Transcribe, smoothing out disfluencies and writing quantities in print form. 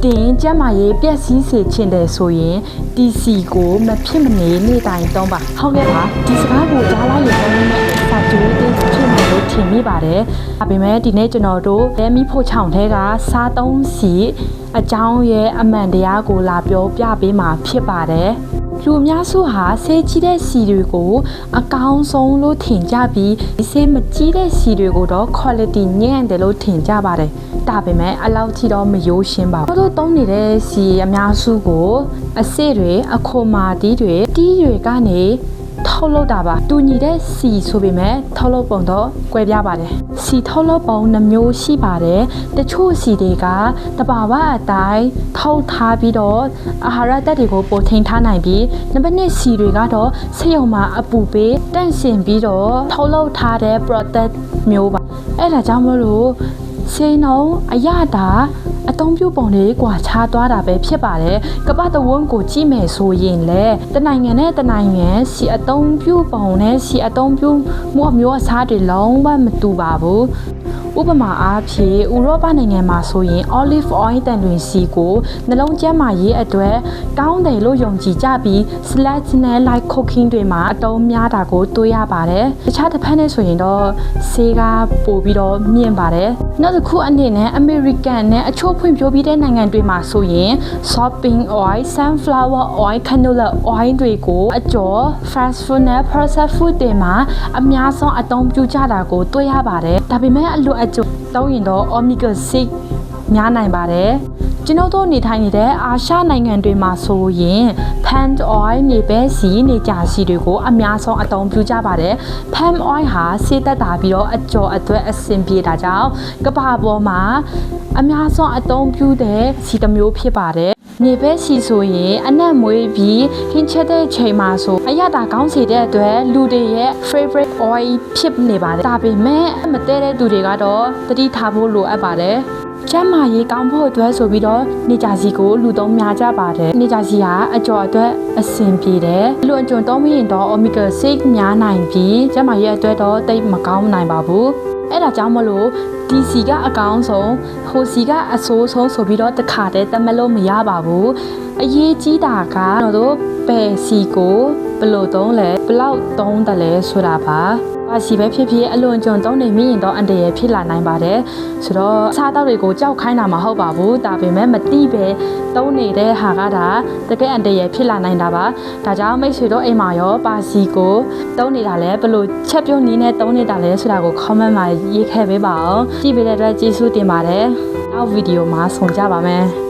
တင်ကျမရေးပြက်စီးစေချင်တယ်ဆိုရင် TC ကိုမဖြစ်မနေနေ့တိုင်းသုံးပါဟုတ်ကဲ့ပါဒီစကားကိုကြားလိုက်ရင်သုံးနဲ့စာကြိုးတင်ဖြစ်မယ်လို့ထင်မိပါတယ်ဒါပေမဲ့ဒီနေ့ကျွန်တော်တို့မိဖို့ချောင်းထဲကစားသုံးစီအကြောင်းရဲ့အမှန်တရားကိုလာပြောပြပေးမှာဖြစ်ပါတယ်လူအများစုဟာဆေးကြီးတဲ့စီတွေကိုအကောင်းဆုံးလို့ထင်ကြပြီးဆေးမကြီးတဲ့စီတွေကိုတော့ quality ညံ့တယ်လို့ထင်ကြပါတယ်ဒါပေမဲ့အလောက်ထိတော့မရိုးရှင်းပါဘူးတို့သုံးနေတဲ့စီအများစုကိုအစစ်တွေအခိုမာတီးတွေတီးတွေကနေထုတ်လုပ်တာပါတူညီတဲ့စီဆိုပေမဲ့ထုတ်လုပ်ပုံတော့ကွဲပြားပါတယ်စီထုတ်လုပ်ပုံနှမျိုးရှိပါတယ်တချို့စီတွေကတဘာဝအတိုင်းထုတ်ထားပြီးတော့အာဟာရဓာတ်တွေကိုပိုထိန်းထားနိုင်ပြီးနံပါတ်1စီတွေကတော့ဆေးရုံမှာအပူပေးတန့်စင်ပြီးတော့ထုတ်လုပ်ထားတဲ့ product မျိုးပါအဲ့ဒါကြောင့်မလို့ဆေးနှုံအရတာအသုံးပြုပုံလေးကွာခြားသွားတာပဲဖြစ်ပါတယ်ကမ္ဘာတဝန်းကိုကြည့်မယ်ဆိုရင်လေတနိုင်ငံနဲ့တနိုင်ငံစီအသုံးပြုပုံနဲ့စီအသုံးပြုမှုအမျိုးအစားတွေလုံးဝမတူပါဘူးဥပမာအားဖြင့်ဥရောပနိုင်ငံမှာဆိုရင် olive oil တန်တွင်စီကိုနှလုံးကျန်းမာရေးအတွက်ကောင်းတယ်လို့ယုံကြည်ကြပြီး salad နဲ့ light cooking တွေမှာအသုံးများတာကိုတွေ့ရပါတယ်တခြားတစ်ဖက်နဲ့ဆိုရင်တော့ဆေးကပိုပြီးတော့မြင့်ပါတယ်နောက်တစ်ခုအနေနဲ့ American နဲ့အချို့ဖွံ့ဖြိုးပြီးတဲ့နိုင်ငံတွေမှာဆိုရင် soybean oil sunflower oil canola oil တွေကိုအကျော် fast food နဲ့ processed food တွေမှာအများဆုံးအသုံးပြုကြတာကိုတွေ့ရပါတယ်ဒါပေမဲ့အလိုအကျသုံးရင်တော့ omega 6များနိုင်ပါတယ်ကျွန်တော်တို့နေထိုင်နေတဲ့အာရှနိုင်ငံတွေမှာဆိုရင် palm oil နေပဲစီနေကြစီတွေကိုအများဆုံးအသုံးပြုကြပါတယ် palm oil ဟာဆေးသက်သာပြီးတော့အကျော်အတွက်အဆင်ပြေတာကြောင့်ကမ္ဘာပေါ်မှာအများဆုံးအသုံးပြုတဲ့စီတစ်မျိုးဖြစ်ပါတယ်နေပဲစီဆိုရင်အနက်မွေးပြီးဟင်းချက်တဲ့ချိန်မှာဆိုအရတာကောင်းစေတဲ့အတွက်လူတွေရဲ့ favorite oil ဖြစ်နေပါတယ်ဒါပေမဲ့မတည့်တဲ့သူတွေကတော့သတိထားဖို့လိုအပ်ပါတယ်ကျန်းမာရေးကောင်းဖို့အတွက်ဆိုပြီးတော့နေကြစီကိုလူသုံးများကြပါတယ်နေကြစီဟာအကျော်အတွက်အဆင်ပြေတယ်လူအကျုံသုံးရင်တော့ omega 6များနိုင်ပြီးကျန်းမာရေးအတွက်တော့တိတ်မကောင်းနိုင်ပါဘူးအဲ့ဒါကြောင့်မလို့ဒီစီကအကောင်းဆုံးဟိုစီကအဆိုးဆုံးဆိုပြီးတော့တခါတည်းတတ်မလို့မရပါဘူးအရေးကြီးတာကတို့ပဲစီကိုဘယ်လိုသုံးလဲဘယ်လောက်သုံးတယ်လဲဆိုတာပါပါစီပဲဖြစ်ဖြစ်အလွန်ကျွံသုံးနေမိရင်တော့အန်တရယ်ဖြစ်လာနိုင်ပါတယ်ဆိုတော့စားတောက်တွေကိုကြောက်ခိုင်းတာမဟုတ်ပါဘူးဒါပေမဲ့မတိပဲသုံးနေတဲ့ဟာကဒါတကယ်အန်တရယ်ဖြစ်လာနိုင်တာပါဒါကြောင့်မိတ်ဆွေတို့အိမ်မှာရောပါစီကိုသုံးနေတာလဲဘယ်လိုချက်ပြုတ်နည်းနဲ့သုံးနေတာလဲဆိုတာကို comment မှာရေးခဲ့ပေးပါအောင်ကြည့်ပေးတဲ့အတွက်ကျေးဇူးတင်ပါတယ်နောက်ဗီဒီယိုမှာဆုံကြပါမယ်